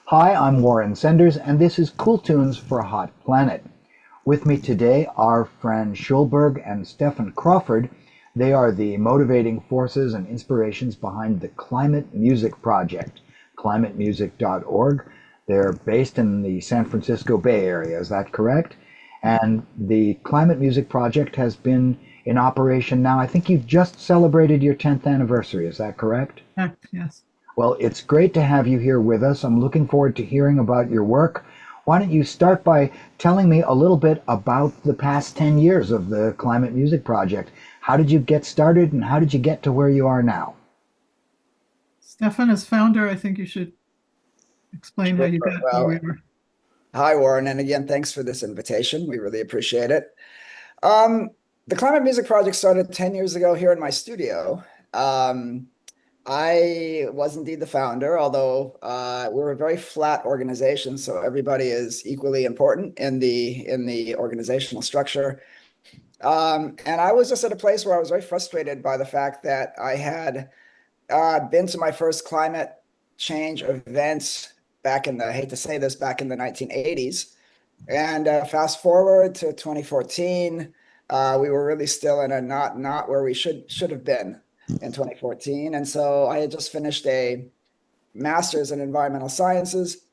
Hi, I'm Warren Senders, and this is Cool Tunes for a Hot Planet. With me today are Fran Schulberg and Stephan Crawford. They are the motivating forces and inspirations behind the Climate Music Project, climatemusic.org. They're based in the San Francisco Bay Area, is that correct? And the Climate Music Project has been in operation now. I think you've just celebrated your 10th anniversary, is that correct? Correct, yes. Well, it's great to have you here with us. I'm looking forward to hearing about your work. Why don't you start by telling me a little bit about the past 10 years of the Climate Music Project? How did you get started and how did you get to where you are now? Stefan, as founder, I think you should explain how Sure. you got where we Well, were. hi, Warren. And again, thanks for this invitation. We really appreciate it. Um, the Climate Music Project started 10 years ago here in my studio. Um, I was indeed the founder, although we're a very flat organization, so everybody is equally important in the organizational structure. And I was just at a place where I was very frustrated by the fact that I had been to my first climate change events back in the, I hate to say this, back in the 1980s. And fast forward to 2014, we were really still in a not where we should have been in 2014. And so I had just finished a master's in environmental sciences,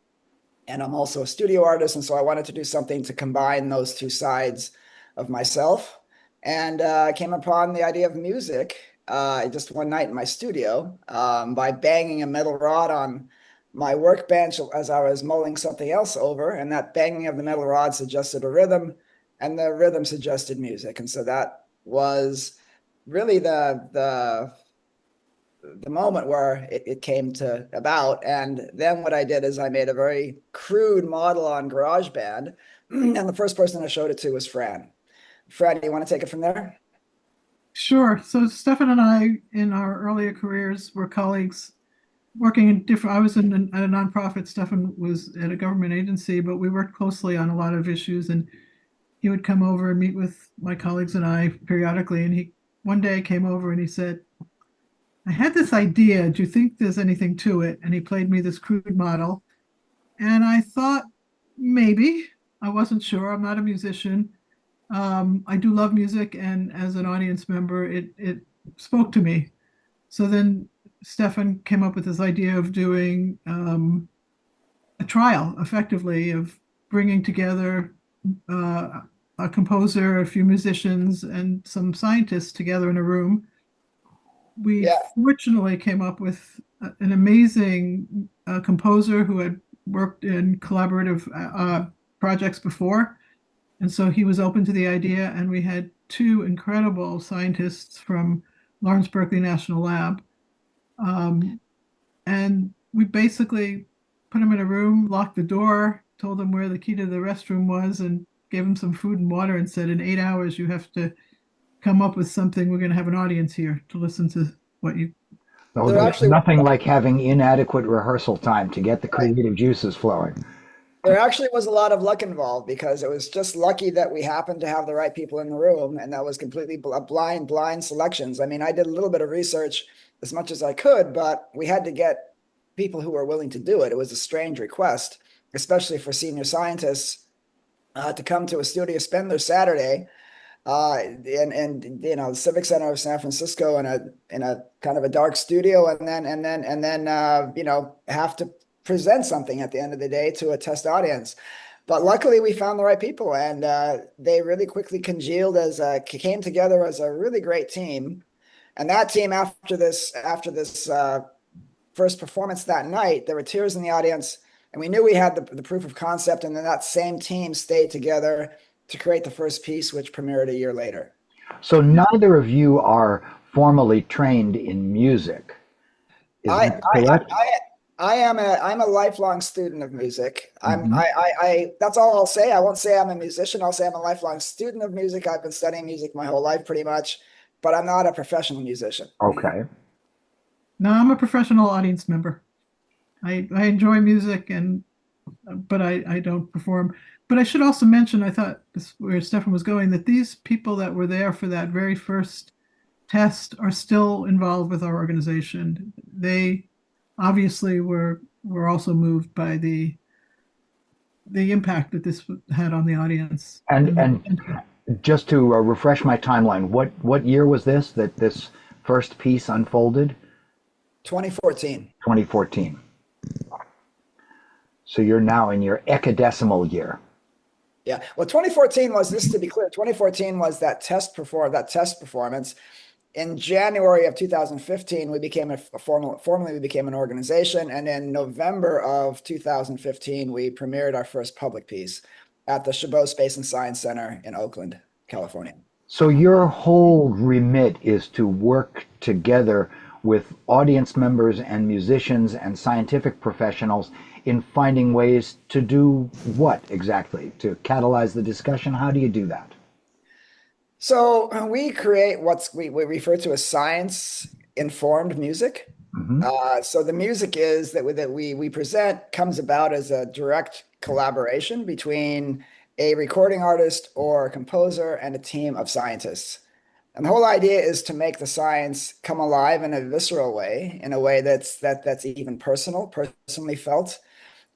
and I'm also a studio artist. And so I wanted to do something to combine those two sides of myself. And I came upon the idea of music just one night in my studio by banging a metal rod on my workbench as I was mulling something else over. And that banging of the metal rod suggested a rhythm, and the rhythm suggested music. And so that was really the moment where it came to about. And then what I did is I made a very crude model on GarageBand, and the first person I showed it to was Fran. Fran, do you want to take it from there? Sure. So Stefan and I, in our earlier careers, were colleagues working in different. I was at a nonprofit. Stefan was at a government agency, but we worked closely on a lot of issues. And he would come over and meet with my colleagues and I periodically. And he one day came over and he said, "I had this idea. Do you think there's anything to it?" And he played me this crude model. And I thought maybe. I wasn't sure. I'm not a musician. I do love music, and as an audience member, it spoke to me. So then Stefan came up with this idea of doing a trial, effectively, of bringing together uh, a composer, a few musicians, and some scientists together in a room. We Yeah, fortunately came up with an amazing composer who had worked in collaborative projects before. And so he was open to the idea, and we had two incredible scientists from Lawrence Berkeley National Lab. Um, and we basically put him in a room, locked the door, told him where the key to the restroom was, and gave him some food and water and said, in 8 hours, you have to come up with something. We're going to have an audience here to listen to what you. No, there there's actually nothing like having inadequate rehearsal time to get the creative juices flowing. there actually was a lot of luck involved, because it was just lucky that we happened to have the right people in the room, and that was completely blind selections. I mean, I did a little bit of research as much as I could, but we had to get people who were willing to do it. It was a strange request, especially for senior scientists to come to a studio, spend their Saturday and the Civic Center of San Francisco in a kind of a dark studio, and then have to present something at the end of the day to a test audience. But luckily, we found the right people, and they really quickly congealed came together as a really great team. And that team, after this first performance that night, there were tears in the audience, and we knew we had the proof of concept. And then that same team stayed together to create the first piece, which premiered a year later. So neither of you are formally trained in music. Is I that I correct? I I'm a lifelong student of music. Mhm. That's all I'll say. I won't say I'm a musician. I'll say I'm a lifelong student of music. I've been studying music my whole life pretty much, but I'm not a professional musician. Okay. No, I'm a professional audience member. I enjoy music, and but I don't perform. But I should also mention, I thought this where Stefan was going, that these people that were there for that very first test are still involved with our organization. They obviously were also moved by the impact that this had on the audience. And just to refresh my timeline, what year was this that this first piece unfolded? 2014. 2014. So you're now in your ecadecimal year. Yeah. Well, 2014 was, this to be clear, 2014 was that test performance. In January of 2015, we became formally we became an organization, and in November of 2015, we premiered our first public piece at the Chabot Space and Science Center in Oakland, California. So your whole remit is to work together with audience members and musicians and scientific professionals in finding ways to do what exactly? To catalyze the discussion? How do you do that? So we create what we refer to as science-informed music. So the music is that we present comes about as a direct collaboration between a recording artist or a composer and a team of scientists. And the whole idea is to make the science come alive in a visceral way, in a way that's even personally felt,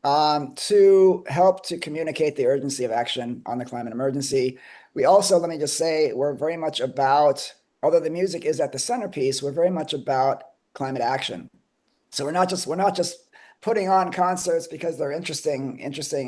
to help to communicate the urgency of action on the climate emergency. We also, let me just say, we're very much about, although the music is at the centerpiece, we're very much about climate action. So we're not just putting on concerts because they're interesting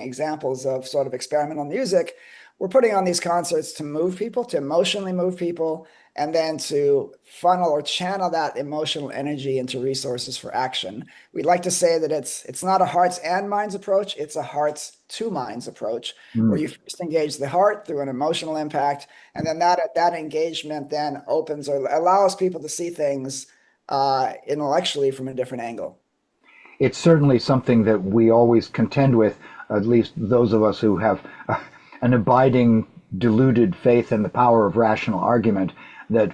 examples of sort of experimental music. We're putting on these concerts to move people, to emotionally move people, and then to funnel or channel that emotional energy into resources for action. We'd like to say that it's not a hearts and minds approach, it's a hearts to minds approach, where you first engage the heart through an emotional impact, and then that engagement then opens or allows people to see things intellectually from a different angle. It's certainly something that we always contend with, at least those of us who have an abiding, deluded faith in the power of rational argument, that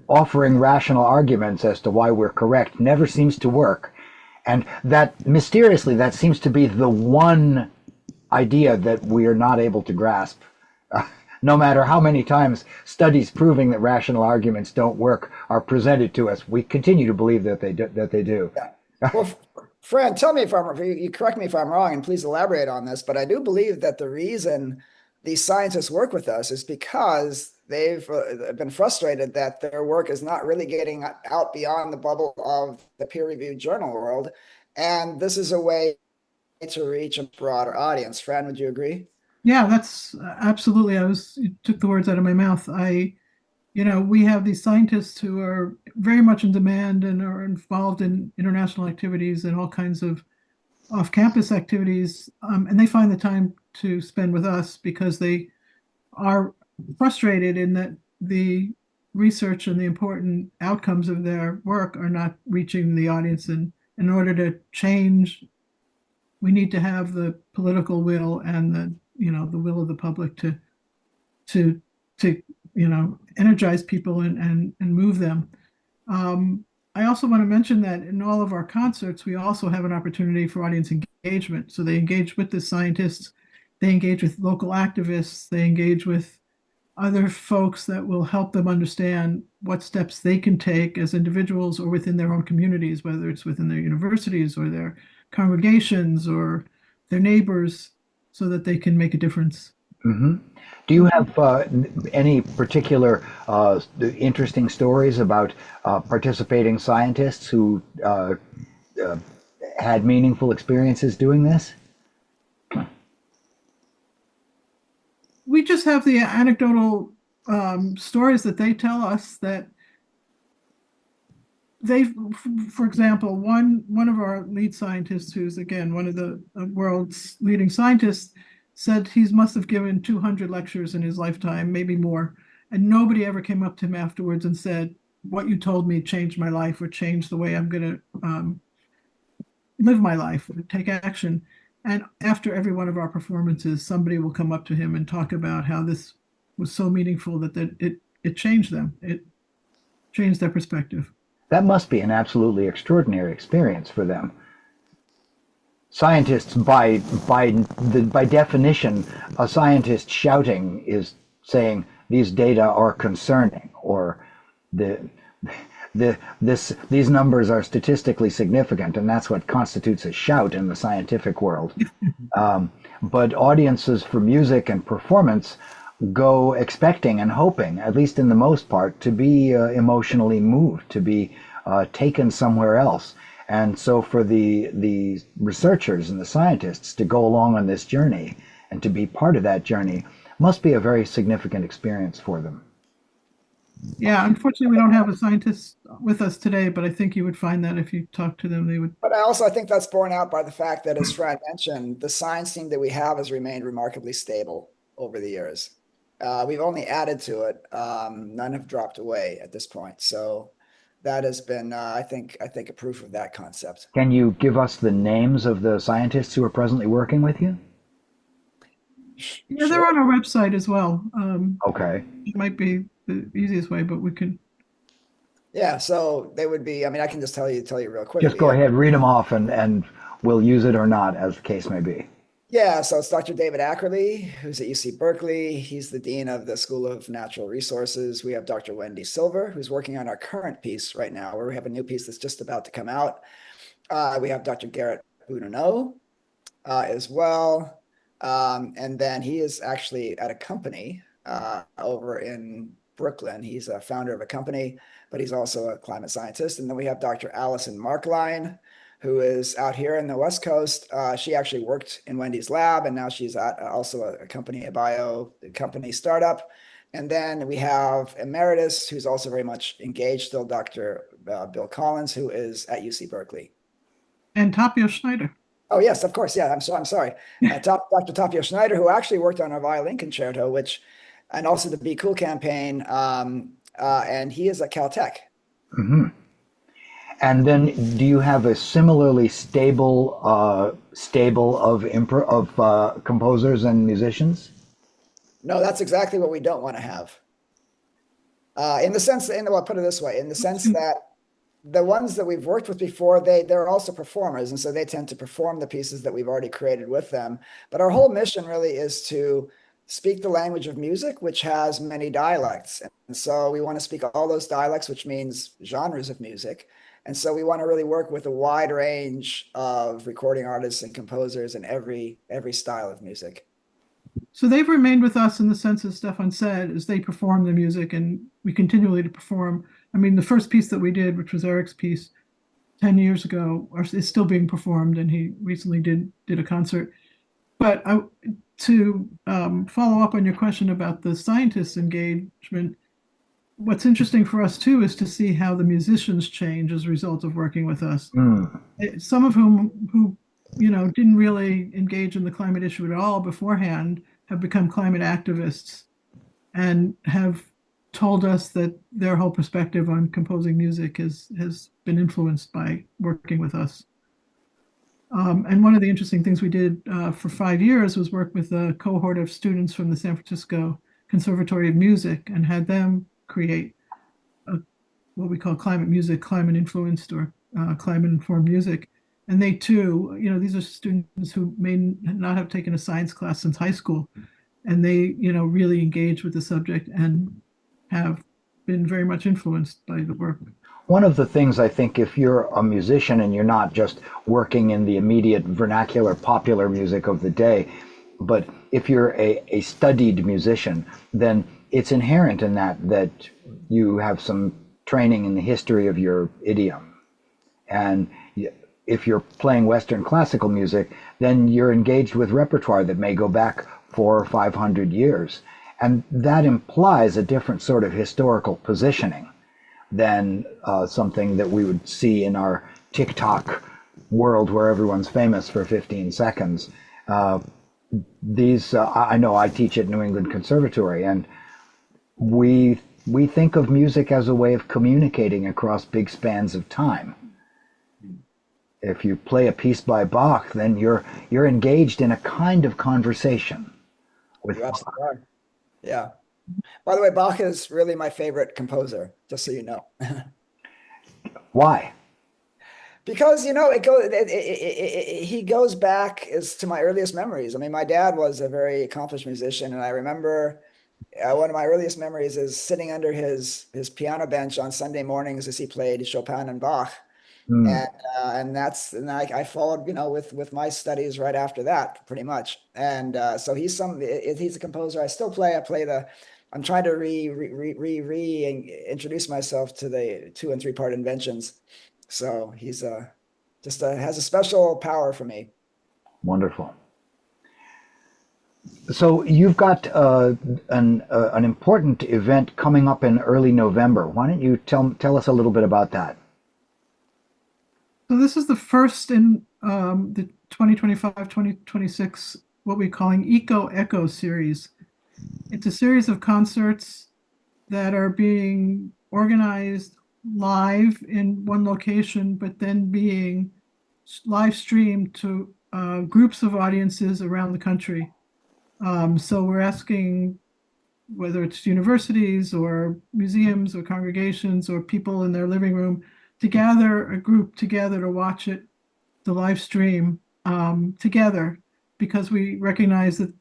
offering rational arguments as to why we're correct never seems to work. And that, mysteriously, that seems to be the one idea that we are not able to grasp. No matter how many times studies proving that rational arguments don't work are presented to us, we continue to believe that they do. Yeah. Well, Fran, tell me if you correct me if I'm wrong, and please elaborate on this, but I do believe that the reason these scientists work with us is because they've been frustrated that their work is not really getting out beyond the bubble of the peer-reviewed journal world. And this is a way to reach a broader audience. Fran, would you agree? Yeah, that's absolutely. You took the words out of my mouth. We have these scientists who are very much in demand and are involved in international activities and all kinds of off-campus activities, and they find the time to spend with us because they are frustrated in that the research and the important outcomes of their work are not reaching the audience. And in order to change, we need to have the political will and the will of the public to energize people and move them. I also want to mention that in all of our concerts, we also have an opportunity for audience engagement. So they engage with the scientists, they engage with local activists, they engage with other folks that will help them understand what steps they can take as individuals or within their own communities, whether it's within their universities or their congregations or their neighbors, so that they can make a difference. Mm-hmm. Do you have any particular interesting stories about participating scientists who had meaningful experiences doing this? We just have the anecdotal stories that they tell us that for example, one of our lead scientists, who's again one of the world's leading scientists, said he must have given 200 lectures in his lifetime, maybe more, and nobody ever came up to him afterwards and said, what you told me changed my life or changed the way I'm going to live my life or take action. And after every one of our performances, somebody will come up to him and talk about how this was so meaningful that it changed them. It changed their perspective. That must be an absolutely extraordinary experience for them. Scientists, by definition, a scientist shouting is saying these data are concerning, or these numbers are statistically significant, and that's what constitutes a shout in the scientific world. But audiences for music and performance go expecting and hoping, at least in the most part, to be emotionally moved, to be taken somewhere else. And so for the researchers and the scientists to go along on this journey and to be part of that journey must be a very significant experience for them. Yeah, unfortunately, we don't have a scientist with us today, but I think you would find that if you talk to them, they would. But I think that's borne out by the fact that, as Fran mentioned, the science team that we have has remained remarkably stable over the years. We've only added to it. None have dropped away at this point. So that has been, I think, a proof of that concept. Can you give us the names of the scientists who are presently working with you? Yeah, they're on our website as well. Okay. It might be the easiest way, but we can. Yeah, so they would be, I mean, I can just tell you real quickly. Just go ahead, read them off, and we'll use it or not, as the case may be. Yeah, so it's Dr. David Ackerley, who's at UC Berkeley. He's the dean of the School of Natural Resources. We have Dr. Wendy Silver, who's working on our current piece right now, where we have a new piece that's just about to come out. We have Dr. Garrett Boudinot as well. And then he is actually at a company over in Brooklyn. He's a founder of a company, but he's also a climate scientist. And then we have Dr. Allison Markline, who is out here in the West Coast. She actually worked in Wendy's lab, and now she's at also a company, a company startup. And then we have Emeritus, who's also very much engaged still, Dr. Bill Collins, who is at UC Berkeley. And Tapio Schneider. Oh, yes, of course. Yeah, I'm sorry. Dr. Tapio Schneider, who actually worked on our violin concerto, and also the Be Cool campaign, and he is at Caltech. Mm-hmm. And then, do you have a similarly stable of composers and musicians? No, that's exactly what we don't want to have. In the sense, I'll put it this way, in the sense that the ones that we've worked with before, they're also performers, and so they tend to perform the pieces that we've already created with them. But our whole mission really is to speak the language of music, which has many dialects. And so we want to speak all those dialects, which means genres of music. And so we want to really work with a wide range of recording artists and composers in every style of music. So they've remained with us in the sense, as Stephan said, as they perform the music, and we continually to perform. I mean, the first piece that we did, which was Eric's piece 10 years ago, is still being performed, and he recently did a concert. But to follow up on your question about the scientists' engagement, what's interesting for us too is to see how the musicians change as a result of working with us. Some of who didn't really engage in the climate issue at all beforehand have become climate activists and have told us that their whole perspective on composing music has been influenced by working with us. And one of the interesting things we did for 5 years was work with a cohort of students from the San Francisco Conservatory of Music and had them create what we call climate music, climate influenced or climate informed music. And they too, these are students who may not have taken a science class since high school, and they, really engage with the subject and have been very much influenced by the work. One of the things I think, if you're a musician and you're not just working in the immediate vernacular popular music of the day, but if you're a studied musician, then it's inherent in that you have some training in the history of your idiom. And if you're playing Western classical music, then you're engaged with repertoire that may go back 400 or 500 years. And that implies a different sort of historical positioning than something that we would see in our TikTok world where everyone's famous for 15 seconds. I know I teach at New England Conservatory, and we think of music as a way of communicating across big spans of time. If you play a piece by Bach, then you're engaged in a kind of conversation with Bach. Yeah. By the way, Bach is really my favorite composer, just so you know. Why? Because, he goes back to my earliest memories. I mean, my dad was a very accomplished musician, and I remember one of my earliest memories is sitting under his piano bench on Sunday mornings as he played Chopin and Bach. Hmm. And I followed, with my studies right after that, pretty much. And so he's a composer I still play. I'm trying to introduce myself to the 2 and 3 part inventions. So he's just has a special power for me. Wonderful. So you've got an important event coming up in early November. Why don't you tell us a little bit about that? So this is the first in the 2025-2026, what we're calling Eco Echo series. It's a series of concerts that are being organized live in one location, but then being live streamed to groups of audiences around the country. So we're asking whether it's universities or museums or congregations or people in their living room to gather a group together to watch it, the live stream together, because we recognize that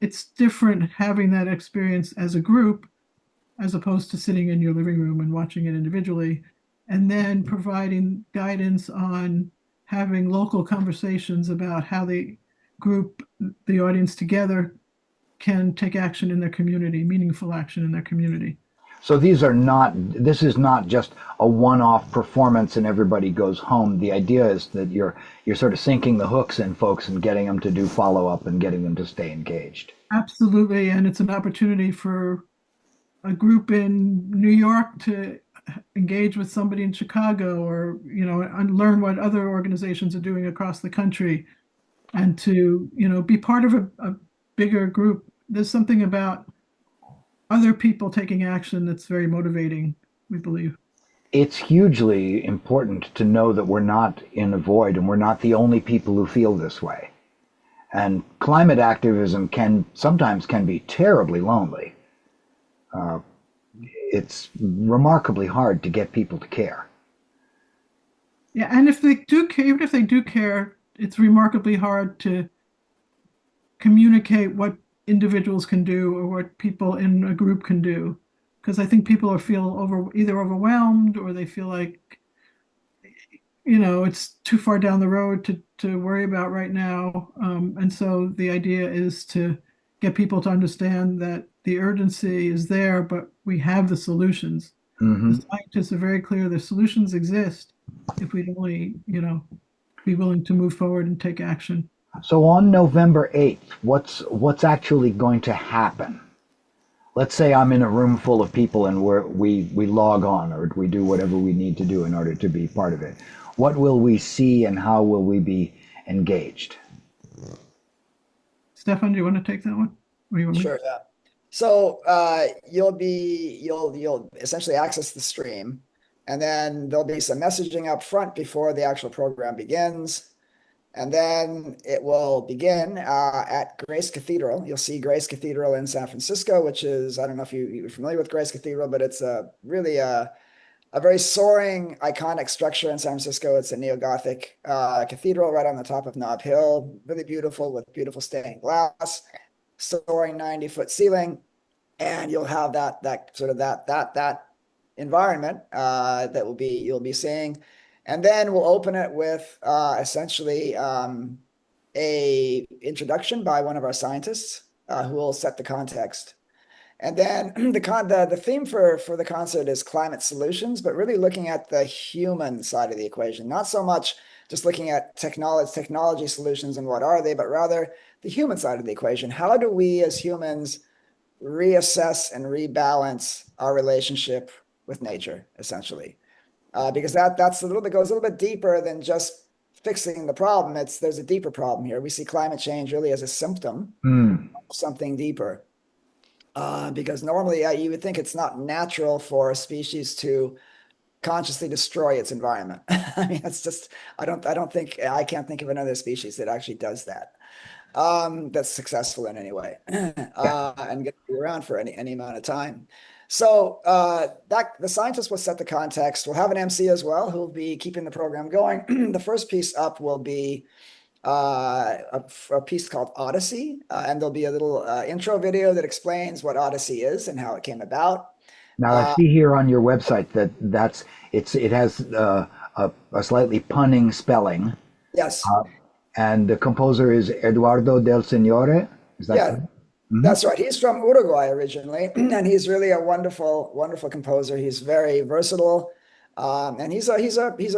it's different having that experience as a group as opposed to sitting in your living room and watching it individually, and then providing guidance on having local conversations about how the group, the audience together, can take action in their community, meaningful action in their community. So this is not just a one-off performance and everybody goes home. The idea is that you're sort of sinking the hooks in folks and getting them to do follow-up and getting them to stay engaged. Absolutely, and it's an opportunity for a group in New York to engage with somebody in Chicago, or and learn what other organizations are doing across the country, and to be part of a bigger group. There's something about other people taking action that's very motivating, we believe. It's hugely important to know that we're not in a void and we're not the only people who feel this way. And climate activism sometimes can be terribly lonely. It's remarkably hard to get people to care. Yeah, and if they do care, even if they do care, it's remarkably hard to communicate what individuals can do or what people in a group can do, because I think people feel either overwhelmed, or they feel like it's too far down the road to worry about right now. And so the idea is to get people to understand that the urgency is there, but we have the solutions. Mm-hmm. The scientists are very clear the solutions exist if we'd only, be willing to move forward and take action. So on November 8th, what's actually going to happen? Let's say I'm in a room full of people and we log on, or we do whatever we need to do in order to be part of it. What will we see and how will we be engaged? Stephan, do you want to take that one? Or you want me? Sure, yeah. So you'll essentially access the stream, and then there'll be some messaging up front before the actual program begins. And then it will begin at Grace Cathedral. You'll see Grace Cathedral in San Francisco, which is, I don't know if you're familiar with Grace Cathedral, but it's really a very soaring, iconic structure in San Francisco. It's a neo-Gothic cathedral right on the top of Nob Hill, really beautiful with beautiful stained glass, soaring 90-foot ceiling. And you'll have that sort of that environment that you'll be seeing. And then we'll open it with essentially a introduction by one of our scientists who will set the context. And then the theme for the concert is climate solutions, but really looking at the human side of the equation, not so much just looking at technology solutions and what are they, but rather the human side of the equation. How do we as humans reassess and rebalance our relationship with nature, essentially? Because that goes a little bit deeper than just fixing the problem. There's a deeper problem here. We see climate change really as a symptom of something deeper. Because normally you would think it's not natural for a species to consciously destroy its environment. I mean, it's just I can't think of another species that actually does that. That's successful in any way, and get around for any amount of time. So the scientists will set the context. We'll have an MC as well who will be keeping the program going. The first piece up will be a piece called Odyssey, and there'll be a little intro video that explains what Odyssey is and how it came about. Now I see here on your website that it has a slightly punning spelling, Yes, uh, and the composer is Eduardo del Signore. Is that yeah, correct? Hmm. that's right. He's from Uruguay originally, and he's really a wonderful, wonderful composer. He's very versatile, and he's a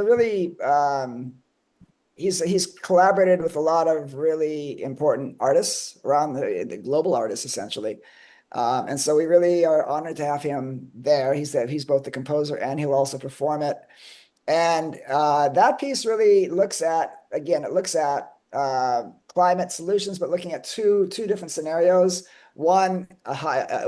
really he's collaborated with a lot of really important artists around the global artists essentially. And so we really are honored to have him there. He's both the composer and he'll also perform it. And that piece really looks at, again, it looks at climate solutions, but looking at two different scenarios. One,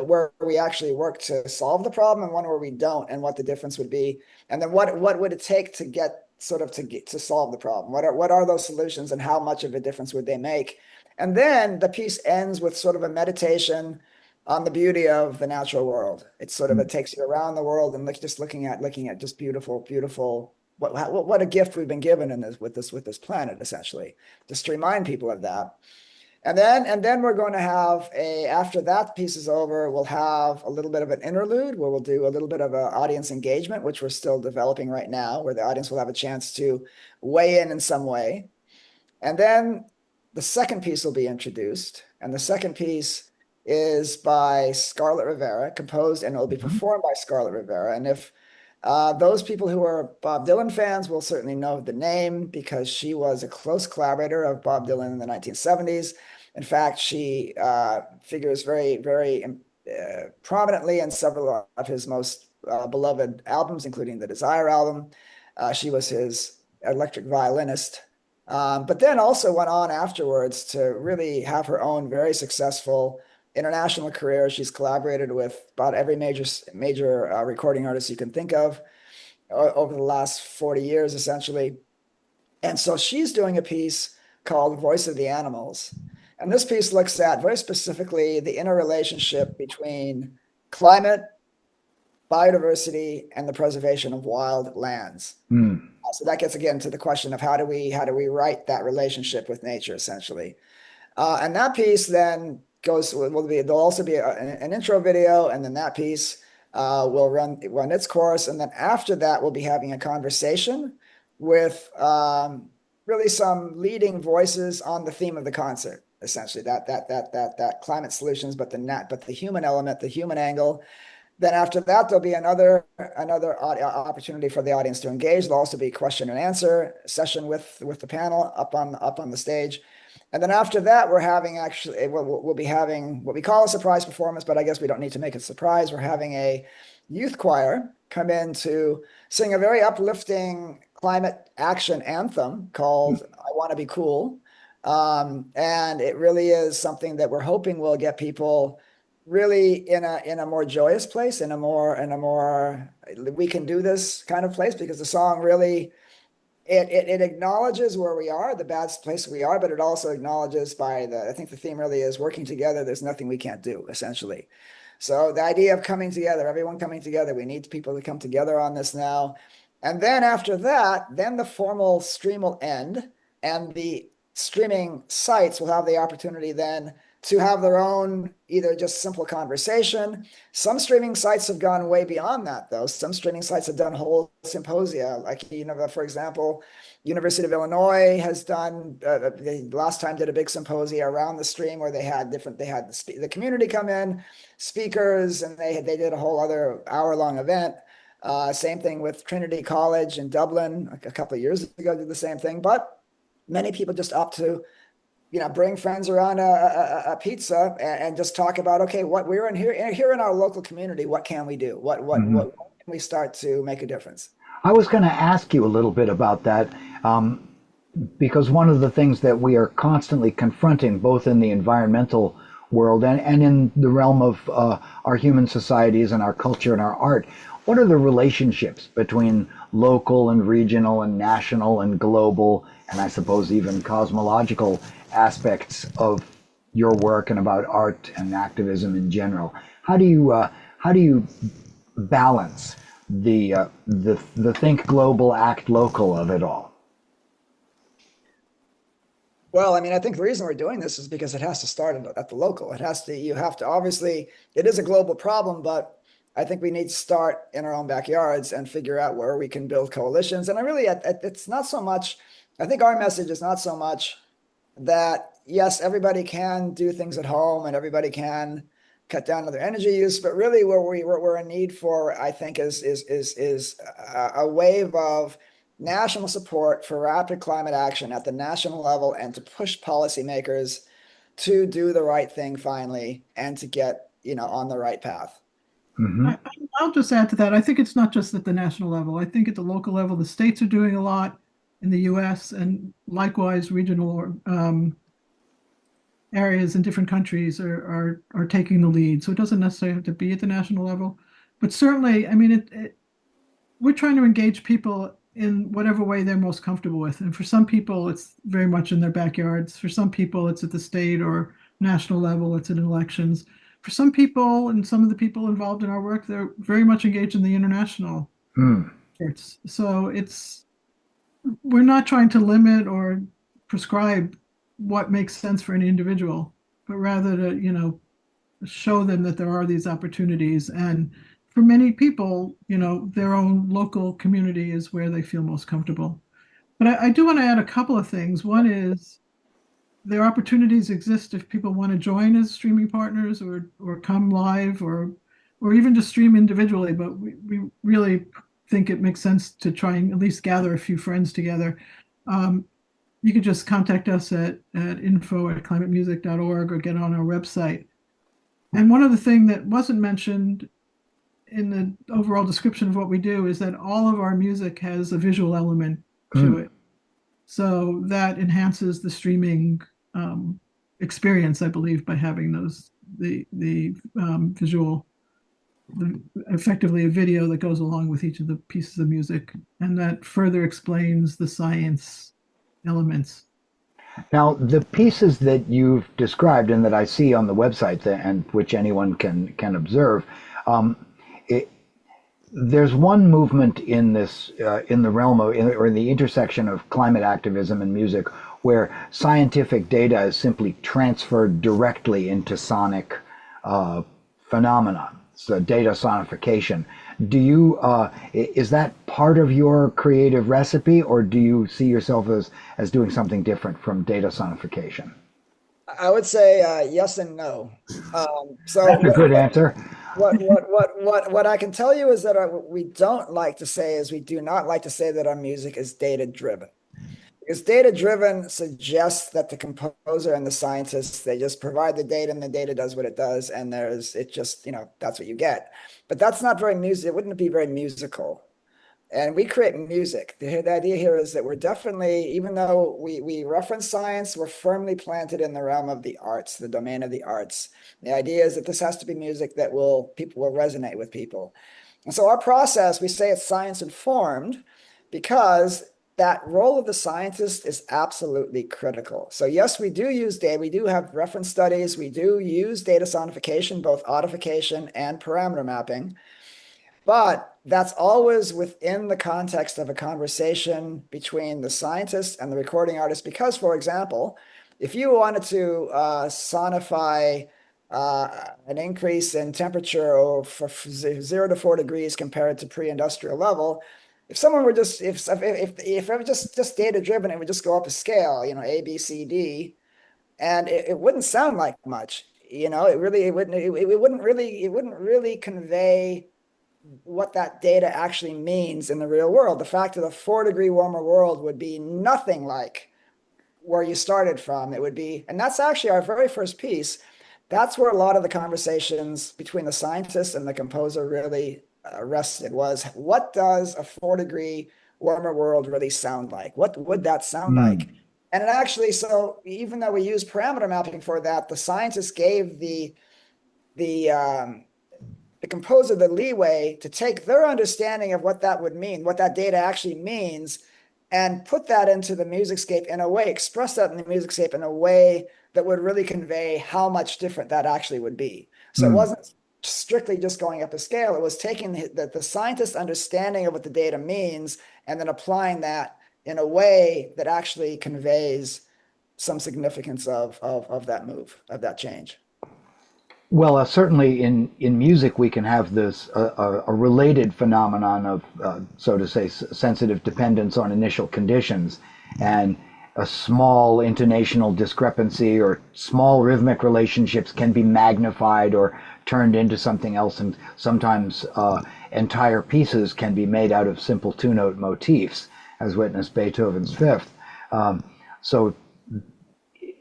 where we actually work to solve the problem, and one where we don't, and what the difference would be. And then what would it take to get to solve the problem? What are those solutions, and how much of a difference would they make? And then the piece ends with sort of a meditation on the beauty of the natural world. It takes you around the world and just looking at just beautiful, beautiful. What a gift we've been given in this planet, essentially, just to remind people of that. And then we're going to have after that piece is over, we'll have a little bit of an interlude where we'll do a little bit of an audience engagement, which we're still developing right now, where the audience will have a chance to weigh in some way. And then the second piece will be introduced, and the second piece is by Scarlett Rivera, composed, and it will be performed by Scarlett Rivera. And if those people who are Bob Dylan fans will certainly know the name because she was a close collaborator of Bob Dylan in the 1970s. In fact, she figures very, very prominently in several of his most beloved albums, including the Desire album. She was his electric violinist. But then also went on afterwards to really have her own very successful international career. She's collaborated with about every major recording artist you can think of over the last 40 years, essentially. And so she's doing a piece called Voice of the Animals. And this piece looks at very specifically the interrelationship between climate, biodiversity, and the preservation of wild lands. Mm. So that gets again to the question of how do we write that relationship with nature, essentially. And that piece then there'll also be an intro video, and then that piece will run its course. And then after that, we'll be having a conversation with really some leading voices on the theme of the concert, essentially that climate solutions, but the human element, the human angle. Then after that, there'll be another opportunity for the audience to engage. There'll also be a question and answer session with the panel up on the stage. And then after that, we'll be having what we call a surprise performance, but I guess we don't need to make it a surprise. We're having a youth choir come in to sing a very uplifting climate action anthem called I Want to Be Cool. And it really is something that we're hoping will get people really in a more joyous place, in a more we can do this kind of place, because the song really it acknowledges where we are, the bad place we are, but it also acknowledges I think the theme really is working together. There's nothing we can't do, essentially. So the idea of coming together, everyone coming together, we need people to come together on this now. And then after that, then the formal stream will end, and the streaming sites will have the opportunity then to have their own either just simple conversation. Some streaming sites have gone way beyond that, though. Some streaming sites have done whole symposia, like, for example, University of Illinois has done, they last time did a big symposia around the stream where they had the community come in, speakers, and they did a whole other hour-long event. Same thing with Trinity College in Dublin a couple of years ago, did the same thing. But many people just opt to bring friends around a pizza and just talk about, okay, what we're in here in our local community, what can we do? What can we start to make a difference? I was going to ask you a little bit about that, because one of the things that we are constantly confronting, both in the environmental world and in the realm of our human societies and our culture and our art, what are the relationships between local and regional and national and global, and I suppose even cosmological aspects of your work and about art and activism in general? How do you balance the think global, act local of it all? Well, I mean, I think the reason we're doing this is because it has to start at the local. You have to, obviously, it is a global problem, but I think we need to start in our own backyards and figure out where we can build coalitions. And it's not so much, I think our message is not so much that, yes, everybody can do things at home and everybody can cut down on their energy use, but really what we're in need for, I think, is a wave of national support for rapid climate action at the national level and to push policymakers to do the right thing finally and to get, on the right path. Hmm. I'll just add to that. I think it's not just at the national level. I think at the local level, the states are doing a lot in the US, and likewise regional areas in different countries are taking the lead. So it doesn't necessarily have to be at the national level, but certainly, I mean, we're trying to engage people in whatever way they're most comfortable with. And for some people, it's very much in their backyards. For some people, it's at the state or national level, it's in elections. For some people, and some of the people involved in our work, they're very much engaged in the international Mm. efforts. So we're not trying to limit or prescribe what makes sense for an individual, but rather to, show them that there are these opportunities. And for many people, their own local community is where they feel most comfortable. But I do want to add a couple of things. One is their opportunities exist if people want to join as streaming partners or come live or even just stream individually. But we really think it makes sense to try and at least gather a few friends together. You could just contact us at info@climatemusic.org or get on our website. And one other thing that wasn't mentioned in the overall description of what we do is that all of our music has a visual element to it. So that enhances the streaming experience, I believe, by having the visual, effectively a video that goes along with each of the pieces of music, and that further explains the science elements. Now, the pieces that you've described and that I see on the website and which anyone can observe, um, there's one movement in this in the realm of or in the intersection of climate activism and music where scientific data is simply transferred directly into sonic phenomena. So data sonification. Do you is that part of your creative recipe, or do you see yourself as doing something different from data sonification? I would say yes and no. So That's a good answer. what I can tell you is that we don't like to say is we do not like to say that our music is data driven. Because data driven suggests that the composer and the scientists, they just provide the data and the data does what it does. And that's what you get. But that's not very music. It wouldn't be very musical. And we create music. The idea here is that we're definitely, even though we reference science, we're firmly planted in the realm of the arts, the domain of the arts. The idea is that this has to be music that people will resonate with people. And so our process, we say it's science informed because that role of the scientist is absolutely critical. So yes, we do use data. We do have reference studies. We do use data sonification, both audification and parameter mapping. But that's always within the context of a conversation between the scientist and the recording artist. Because, for example, if you wanted to sonify an increase in temperature for 0 to 4 degrees compared to pre-industrial level, if someone were just if it was just data driven, it would just go up a scale, A, B, C, D, and it wouldn't sound like much. It wouldn't really convey what that data actually means in the real world. The fact that a 4-degree warmer world would be nothing like where you started from. It would be, and that's actually our very first piece. That's where a lot of the conversations between the scientist and the composer really rested, was what does a 4-degree warmer world really sound like? What would that sound like? And it actually, so even though we use parameter mapping for that, the scientists gave the composer the leeway to take their understanding of what that would mean, what that data actually means, and put that into the musicscape in a way, express that in the musicscape in a way that would really convey how much different that actually would be. So it wasn't strictly just going up a scale. It was taking the scientist's understanding of what the data means and then applying that in a way that actually conveys some significance of that move, of that change. Well, certainly in music, we can have this a related phenomenon of, so to say, sensitive dependence on initial conditions, and a small intonational discrepancy or small rhythmic relationships can be magnified or turned into something else, and sometimes entire pieces can be made out of simple two-note motifs, as witnessed Beethoven's Fifth. So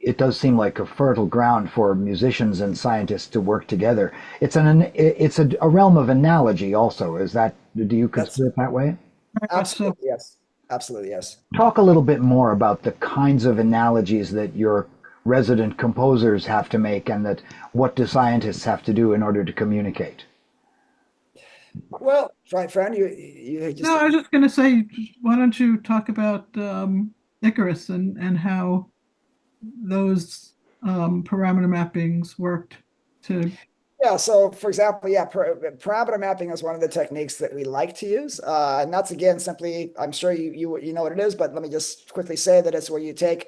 it does seem like a fertile ground for musicians and scientists to work together. It's a realm of analogy also. Is that, do you That's consider it that way? Very much so. absolutely yes. Absolutely yes. Talk a little bit more about the kinds of analogies that your resident composers have to make, and that what do scientists have to do in order to communicate? Well, Fran, you just No, I was just going to say, why don't you talk about Icarus and how those parameter mappings worked to. yeah. So, for example, yeah, parameter mapping is one of the techniques that we like to use, and that's again simply, I'm sure you know what it is, but let me just quickly say that it's where you take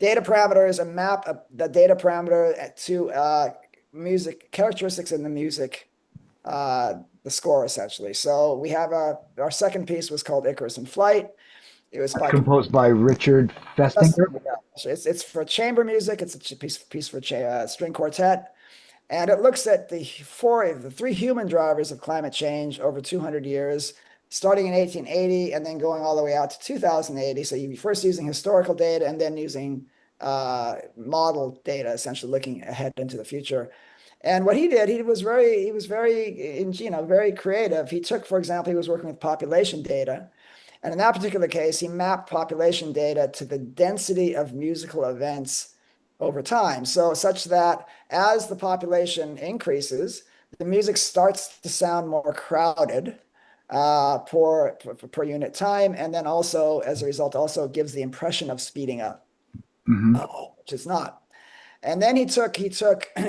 data parameters and map the data parameter to music characteristics in the music, the score essentially. So we have our second piece was called Icarus in Flight. It was by Composed by Richard Festinger. it's for chamber music. It's a piece for string quartet, and it looks at the three human drivers of climate change over 200 years, starting in 1880 and then going all the way out to 2080. So you first using historical data and then using model data, essentially looking ahead into the future. And what he did, he was very, very creative. He took, for example, he was working with population data. And in that particular case, he mapped population data to the density of musical events over time. So such that as the population increases, the music starts to sound more crowded per unit time. And then also, as a result, also gives the impression of speeding up, which is not. And then he took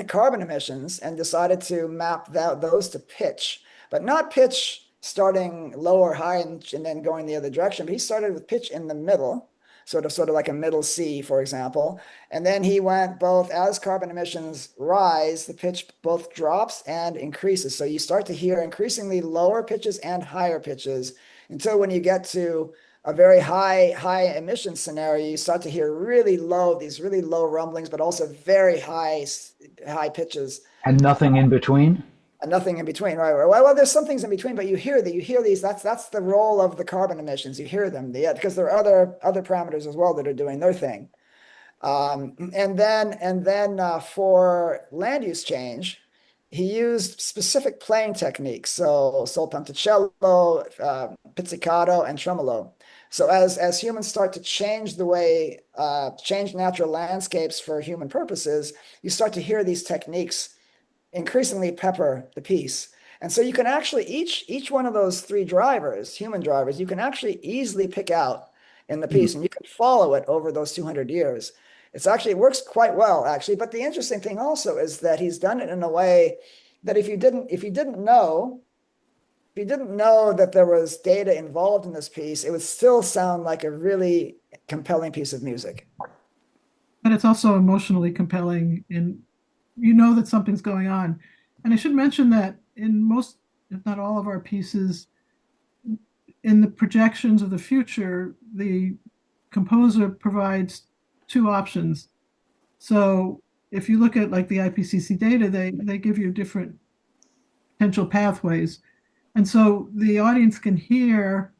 carbon emissions and decided to map those to pitch, but not pitch starting low or high and then going the other direction. But he started with pitch in the middle, sort of like a middle C, for example. And then he went both as carbon emissions rise, the pitch both drops and increases. So you start to hear increasingly lower pitches and higher pitches until when you get to a very high emission scenario, you start to hear these really low rumblings, but also very high pitches. And nothing in between? And nothing in between, right? Well, there's some things in between, but you hear these. That's the role of the carbon emissions. You hear them, because there are other parameters as well that are doing their thing. And then for land use change, he used specific playing techniques, so sol pentacello, pizzicato, and tremolo. So as humans start to change the way, change natural landscapes for human purposes, you start to hear these techniques increasingly pepper the piece. And so you can actually, each one of those three drivers, human drivers, you can actually easily pick out in the piece, and you can follow it over those 200 years. It works quite well, actually. But the interesting thing also is that he's done it in a way that if you didn't know that there was data involved in this piece, it would still sound like a really compelling piece of music. But it's also emotionally compelling, and you know that something's going on. And I should mention that in most, if not all of our pieces, in the projections of the future, the composer provides two options. So if you look at like the IPCC data, they give you different potential pathways. And so the audience can hear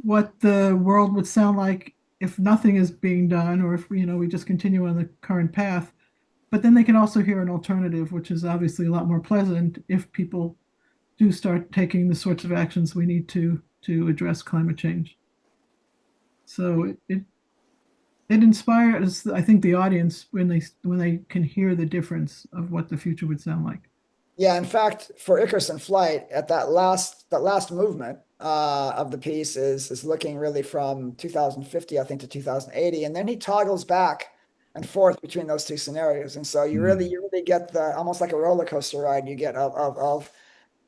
what the world would sound like if nothing is being done, or if we just continue on the current path. But then they can also hear an alternative, which is obviously a lot more pleasant if people do start taking the sorts of actions we need to address climate change. So it inspires, I think, the audience when they can hear the difference of what the future would sound like. Yeah, in fact, for Icarus in Flight, at that last movement of the piece is looking really from 2050, I think, to 2080, and then he toggles back and forth between those two scenarios, and so you really get the almost like a roller coaster ride you get of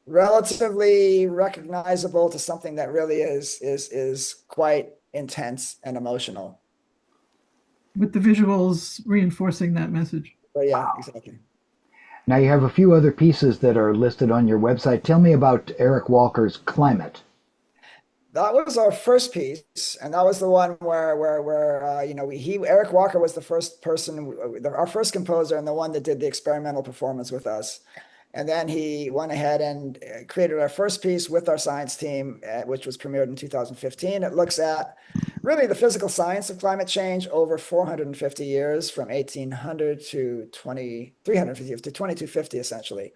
relatively recognizable to something that really is quite intense and emotional. with the visuals reinforcing that message. But yeah, exactly. Now you have a few other pieces that are listed on your website. Tell me about Eric Walker's Climate. That was our first piece, and that was the one where Eric Walker was the first person, our first composer, and the one that did the experimental performance with us. And then he went ahead and created our first piece with our science team, which was premiered in 2015. It looks at really the physical science of climate change over 450 years, from 1800 to 350 to 2250, essentially.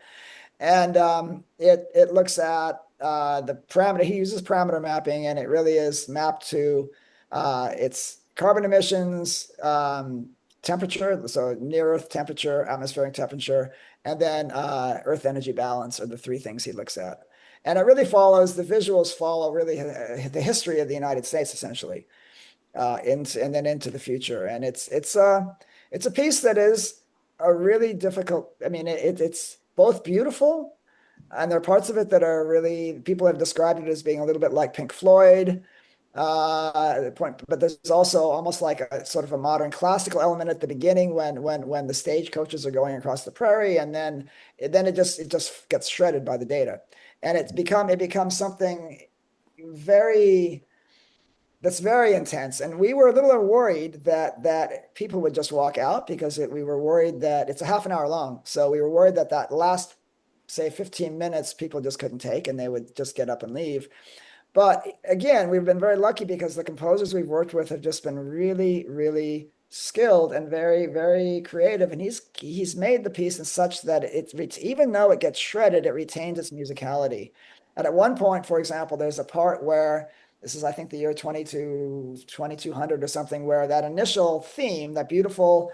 And it looks at the parameter. He uses parameter mapping, and it really is mapped to its carbon emissions, temperature, so near Earth temperature, atmospheric temperature, and then Earth energy balance are the three things he looks at. And it really follows, the visuals follow really the history of the United States, essentially, and then into the future. And it's a piece that is a really difficult. I mean, it's both beautiful, and there are parts of it that are really, people have described it as being a little bit like Pink Floyd. But there's also almost like a sort of a modern classical element at the beginning when the stagecoaches are going across the prairie, and then it just gets shredded by the data, and it becomes something very that's very intense. And we were a little worried that people would just walk out, because we were worried that it's a half an hour long. So we were worried that last, say, 15 minutes, people just couldn't take, and they would just get up and leave. But again, we've been very lucky, because the composers we've worked with have just been really, really skilled and very, very creative. And he's made the piece in such that even though it gets shredded, it retains its musicality. And at one point, for example, there's a part where, this is, I think, the year 2200 or something, where that initial theme, that beautiful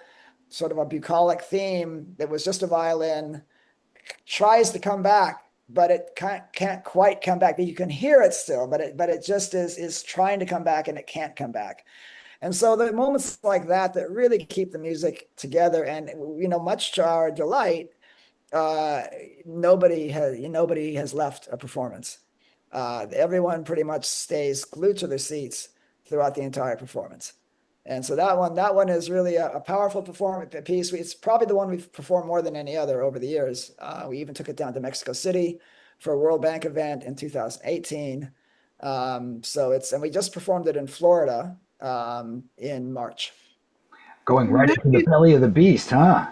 sort of a bucolic theme that was just a violin, tries to come back, but it can't quite come back. You can hear it still, but it just is trying to come back, and it can't come back. And so the moments like that really keep the music together. And much to our delight, nobody has left a performance. Everyone pretty much stays glued to their seats throughout the entire performance. And so that one is really a powerful performance piece. It's probably the one we've performed more than any other over the years. We even took it down to Mexico City for a World Bank event in 2018. And we just performed it in Florida in March. Going right into the belly of the beast, huh?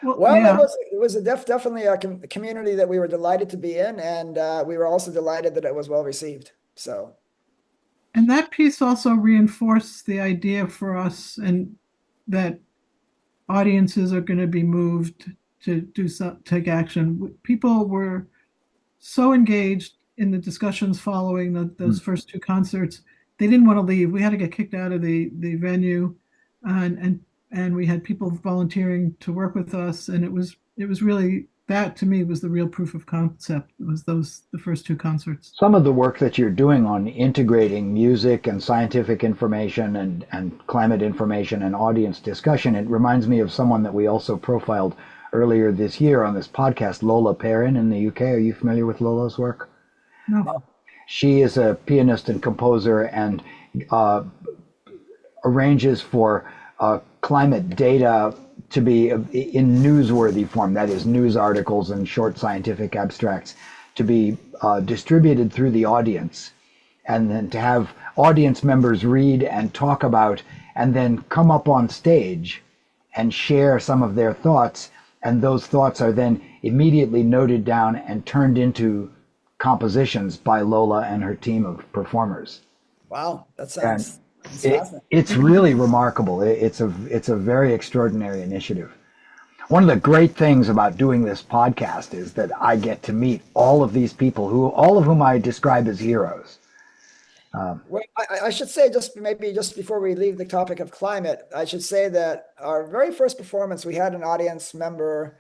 Well, yeah. It was definitely a community that we were delighted to be in, and we were also delighted that it was well received. So. And that piece also reinforced the idea for us, and that audiences are going to be moved to take action. People were so engaged in the discussions following those first two concerts. They didn't want to leave. We had to get kicked out of the venue, and we had people volunteering to work with us, and it was really, that to me was the real proof of concept. It was the first two concerts. Some of the work that you're doing on integrating music and scientific information and climate information and audience discussion, it reminds me of someone that we also profiled earlier this year on this podcast, Lola Perrin in the UK. Are you familiar with Lola's work? No. She is a pianist and composer, and arranges for climate data to be in newsworthy form, that is, news articles and short scientific abstracts, to be distributed through the audience, and then to have audience members read and talk about, and then come up on stage and share some of their thoughts, and those thoughts are then immediately noted down and turned into compositions by Lola and her team of performers. Wow, that sounds it's really remarkable. It's a very extraordinary initiative. One of the great things about doing this podcast is that I get to meet all of these people, all of whom I describe as heroes. Well, I should say, just before we leave the topic of climate, I should say that our very first performance, we had an audience member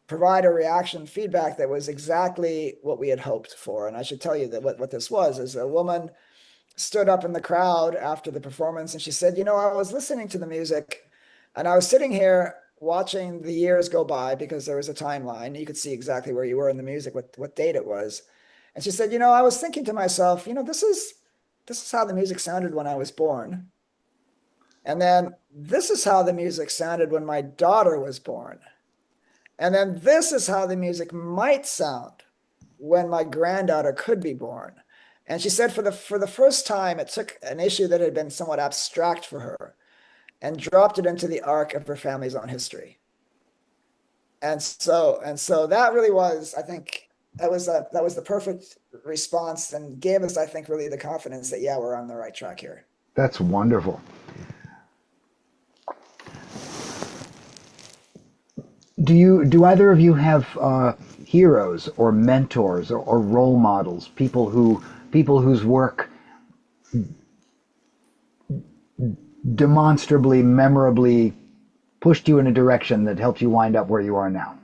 provide a reaction feedback that was exactly what we had hoped for. And I should tell you that what this was is a woman stood up in the crowd after the performance, and she said, I was listening to the music, and I was sitting here watching the years go by, because there was a timeline. You could see exactly where you were in the music, what date it was. And she said, I was thinking to myself, this is how the music sounded when I was born. And then this is how the music sounded when my daughter was born. And then this is how the music might sound when my granddaughter could be born. And she said for the first time, it took an issue that had been somewhat abstract for her and dropped it into the arc of her family's own history. And so that really was, I think, that was the perfect response and gave us, I think, really the confidence that, yeah, we're on the right track here. That's wonderful. Do either of you have heroes or mentors or role models, people whose work demonstrably, memorably pushed you in a direction that helped you wind up where you are now?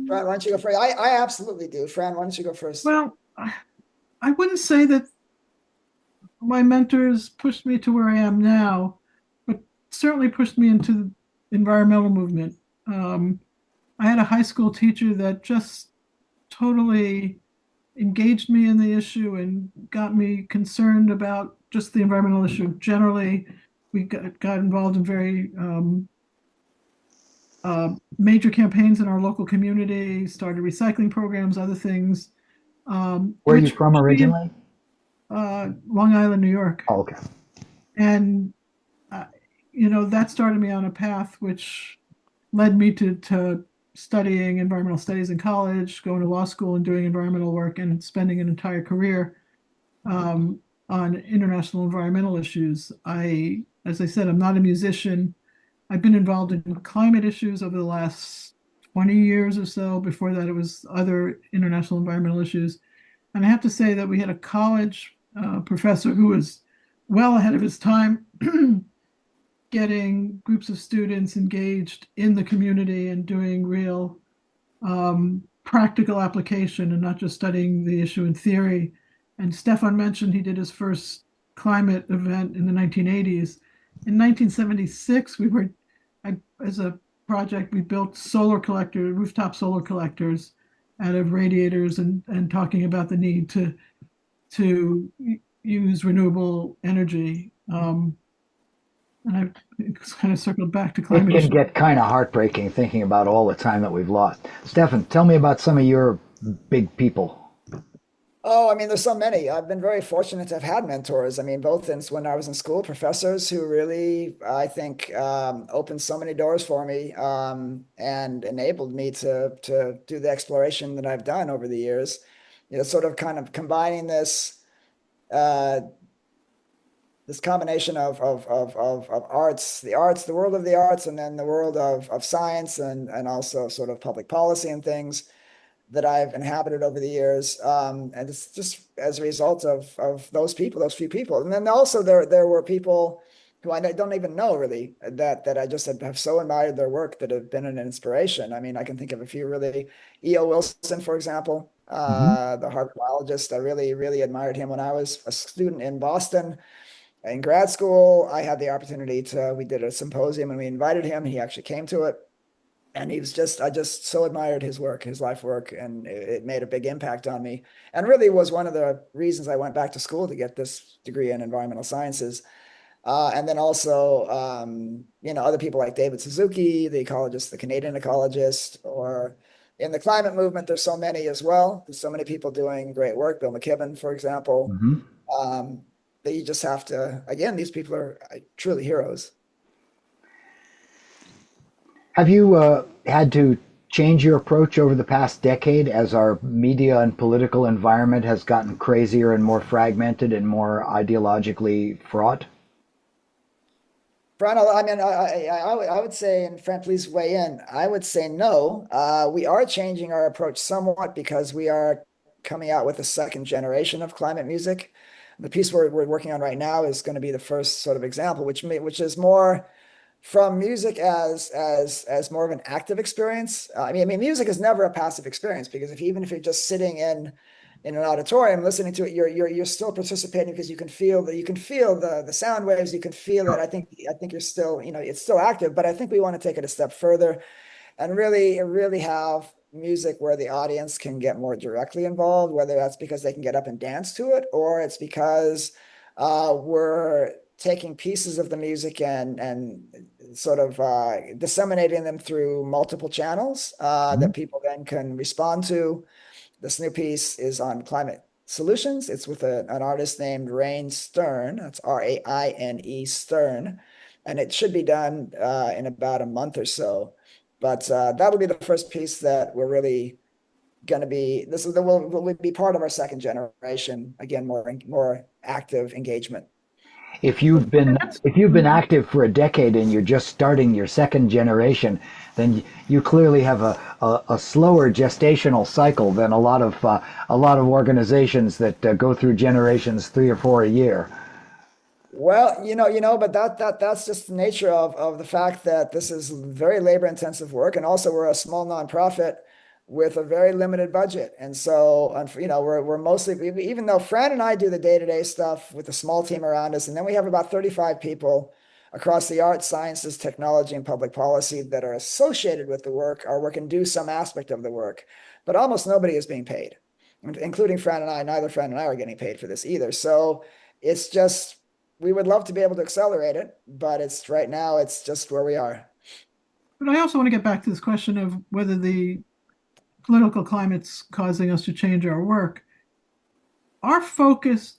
Fran, why don't you go first? I absolutely do. Fran, why don't you go first? Well, I wouldn't say that my mentors pushed me to where I am now, but certainly pushed me into the environmental movement. I had a high school teacher that just totally engaged me in the issue and got me concerned about just the environmental issue. Generally, we got involved in very major campaigns in our local community, started recycling programs, other things. Where are you from originally? Long Island, New York. Oh, okay. And, that started me on a path which led me to studying environmental studies in college, going to law school and doing environmental work and spending an entire career on international environmental issues. As I said, I'm not a musician. I've been involved in climate issues over the last 20 years or so. Before that, it was other international environmental issues. And I have to say that we had a college professor who was well ahead of his time, getting groups of students engaged in the community and doing real practical application and not just studying the issue in theory. And Stephan mentioned he did his first climate event in the 1980s. In 1976, as a project, we built rooftop solar collectors out of radiators and talking about the need to use renewable energy. And I kind of circled back to It climate can issues. get kind of heartbreaking thinking about all the time that we've lost. Stephan, tell me about some of your big people. Oh, I mean, there's so many. I've been very fortunate to have had mentors. I mean, both when I was in school, professors who really, I think, opened so many doors for me and enabled me to do the exploration that I've done over the years. Sort of kind of combining uh, this combination of arts, the world of the arts, and then the world of science and also sort of public policy and things that I've inhabited over the years. And it's just as a result of those few people. And then also there were people who I don't even know really that I just have so admired their work that have been an inspiration. I mean, I can think of a few really. E.O. Wilson, for example, Hmm. the Harvard biologist. I really, really admired him when I was a student in Boston. In grad school, I had the opportunity we did a symposium and we invited him. He actually came to it. And I just so admired his work, his life work, and it made a big impact on me. And really was one of the reasons I went back to school to get this degree in environmental sciences. And then also, other people like David Suzuki, the ecologist, the Canadian ecologist, or in the climate movement, there's so many as well. There's so many people doing great work. Bill McKibben, for example, Hmm. um, that you just have to, again, these people are truly heroes. Have you had to change your approach over the past decade as our media and political environment has gotten crazier and more fragmented and more ideologically fraught? Fran, I mean, I would say, and Fran, please weigh in. I would say no. We are changing our approach somewhat because we are coming out with a second generation of climate music. The piece we're working on right now is going to be the first sort of example, which is more from music as more of an active experience. I mean, music is never a passive experience because even if you're just sitting in an auditorium listening to it, you're still participating because you can feel the sound waves, you can feel it. I think you're still, it's still active, but I think we want to take it a step further and really have music where the audience can get more directly involved, whether that's because they can get up and dance to it or it's because we're taking pieces of the music and sort of disseminating them through multiple channels that people then can respond to. This new piece is on climate solutions. It's with an artist named Rain Stern. That's Raine Stern. And it should be done in about a month or so. But that'll be the first piece that we're really going to be, this is the will be part of our second generation, again, more active engagement. If you've been active for a decade and you're just starting your second generation, then you clearly have a slower gestational cycle than a lot of organizations that go through generations 3 or 4 a year. Well, but that's just the nature of the fact that this is very labor intensive work, and also we're a small nonprofit with a very limited budget. And so, we're mostly, even though Fran and I do the day-to-day stuff with a small team around us, and then we have about 35 people across the arts, sciences, technology, and public policy that are associated with the work, our work, and do some aspect of the work. But almost nobody is being paid, including Fran and I. Neither Fran and I are getting paid for this either. So it's just, we would love to be able to accelerate it, but right now it's just where we are. But I also want to get back to this question of whether the political climate's causing us to change our work. Our focus,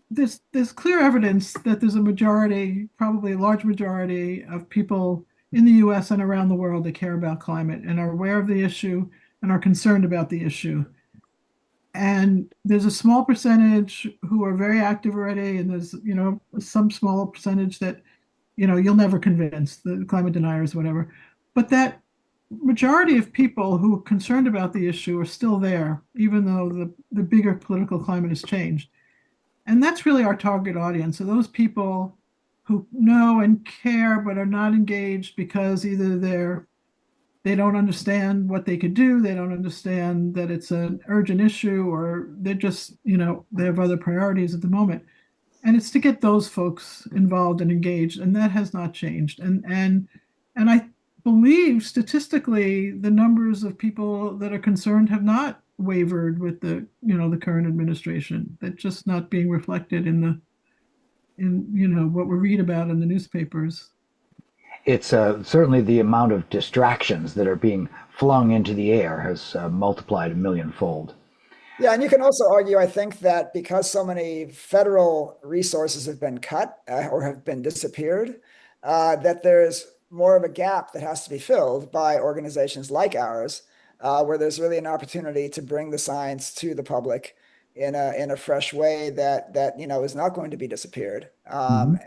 there's clear evidence that there's a majority, probably a large majority of people in the US and around the world that care about climate and are aware of the issue and are concerned about the issue. And there's a small percentage who are very active already, and there's, some small percentage that, you'll never convince, the climate deniers, whatever. But that majority of people who are concerned about the issue are still there, even though the bigger political climate has changed. And that's really our target audience. So those people who know and care but are not engaged because either they don't understand what they could do, they don't understand that it's an urgent issue, or they're just, they have other priorities at the moment. And it's to get those folks involved and engaged, and that has not changed. And I believe statistically the numbers of people that are concerned have not wavered with the current administration. That's just not being reflected in what we read about in the newspapers. It's certainly the amount of distractions that are being flung into the air has multiplied a millionfold. Yeah, and you can also argue, I think, that because so many federal resources have been cut or have been disappeared, that there's more of a gap that has to be filled by organizations like ours, where there's really an opportunity to bring the science to the public in a fresh way that is not going to be disappeared, and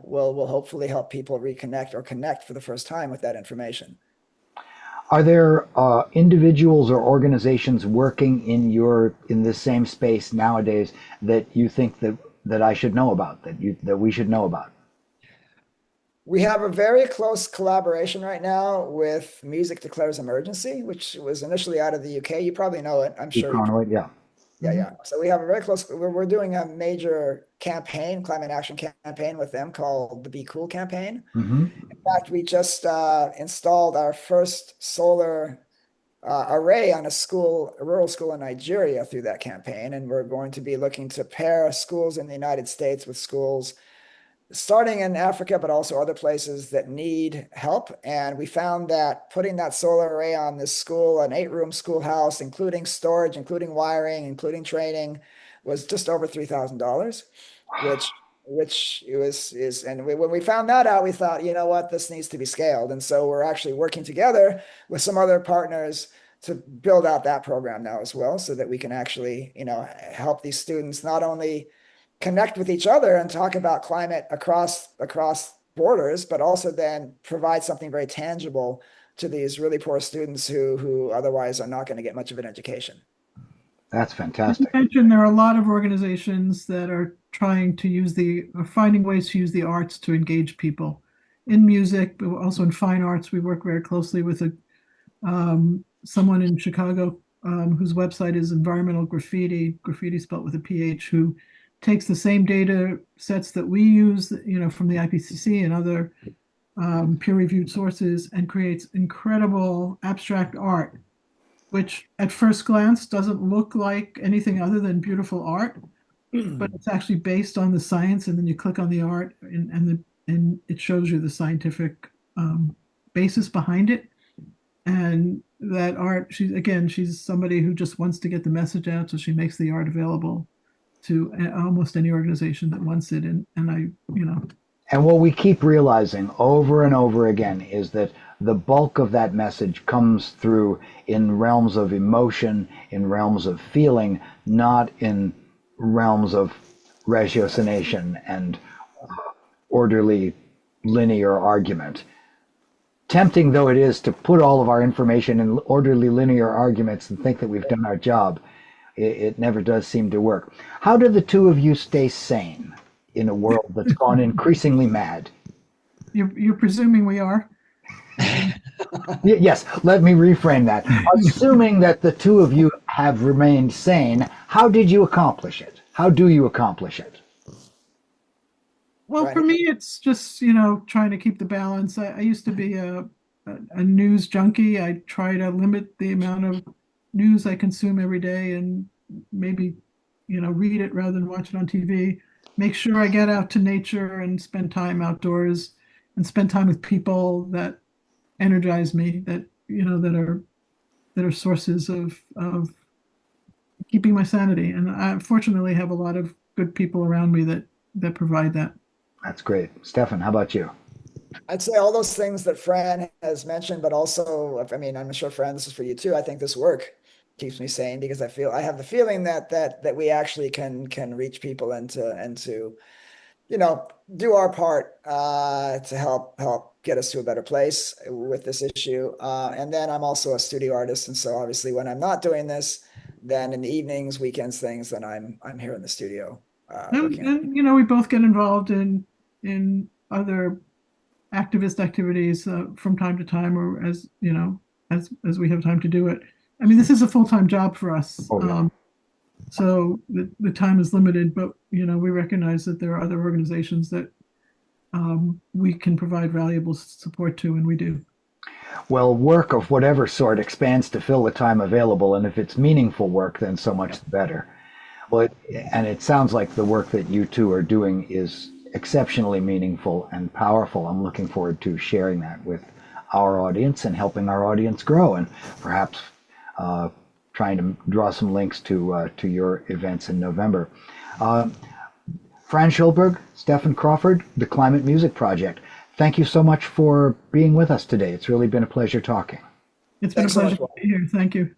will hopefully help people reconnect or connect for the first time with that information. Are there individuals or organizations working in this same space nowadays that you think that I should know about, that we should know about? We have a very close collaboration right now with Music Declares Emergency, which was initially out of the UK. You probably know it, I'm sure. Yeah. Yeah. So we have a very close, we're doing a major campaign, climate action campaign with them called the Be Cool campaign. In fact, we just installed our first solar array on a rural school in Nigeria through that campaign. And we're going to be looking to pair schools in the United States with schools starting in Africa, but also other places that need help. And we found that putting that solar array on this school, an 8-room schoolhouse, including storage, including wiring, including training, was just over $3,000, which is, and when we found that out, we thought, you know what, this needs to be scaled. And so we're actually working together with some other partners to build out that program now as well, so that we can actually, help these students not only connect with each other and talk about climate across borders, but also then provide something very tangible to these really poor students who otherwise are not going to get much of an education. That's fantastic. You mentioned there are a lot of organizations that are trying to finding ways to use the arts to engage people in music, but also in fine arts. We work very closely with someone in Chicago whose website is Environmental Graffiti spelled with a PH, who takes the same data sets that we use, from the IPCC and other peer-reviewed sources, and creates incredible abstract art, which at first glance doesn't look like anything other than beautiful art, but it's actually based on the science, and then you click on the art, and it shows you the scientific basis behind it. And that art, she's somebody who just wants to get the message out, so she makes the art available to almost any organization that wants it. And I, And what we keep realizing over and over again is that the bulk of that message comes through in realms of emotion, in realms of feeling, not in realms of ratiocination and orderly linear argument. Tempting though it is to put all of our information in orderly linear arguments and think that we've done our job, it never does seem to work. How do the two of you stay sane in a world that's gone increasingly mad? you're presuming we are. Yes, let me reframe that. Assuming that the two of you have remained sane, how did you accomplish it? How do you accomplish it? Well, Right. for me, it's just, trying to keep the balance. I used to be a news junkie. I try to limit the amount of news I consume every day and maybe, read it rather than watch it on TV. Make sure I get out to nature and spend time outdoors and spend time with people that energize me, that are sources of keeping my sanity. And I fortunately have a lot of good people around me that provide that. That's great. Stephan, how about you? I'd say all those things that Fran has mentioned, but also, I mean, I'm sure Fran, this is for you too. I think this work keeps me sane because I have the feeling that we actually can reach people and to do our part to help get us to a better place with this issue. And then I'm also a studio artist, and so obviously when I'm not doing this, then in the evenings, weekends, things, then I'm here in the studio working on. And we both get involved in other activist activities from time to time, or as we have time to do it. I mean, this is a full-time job for us. Oh, yeah. So the time is limited, but we recognize that there are other organizations that we can provide valuable support to, and we do. Well, work of whatever sort expands to fill the time available, and if it's meaningful work, then so much the better. Well, and it sounds like the work that you two are doing is exceptionally meaningful and powerful. I'm looking forward to sharing that with our audience and helping our audience grow, and perhaps trying to draw some links to your events in November. Fran Schulberg, Stephan Crawford, the Climate Music Project. Thank you so much for being with us today. It's really been a pleasure talking. It's been a Thanks so pleasure much. to be here. Thank you.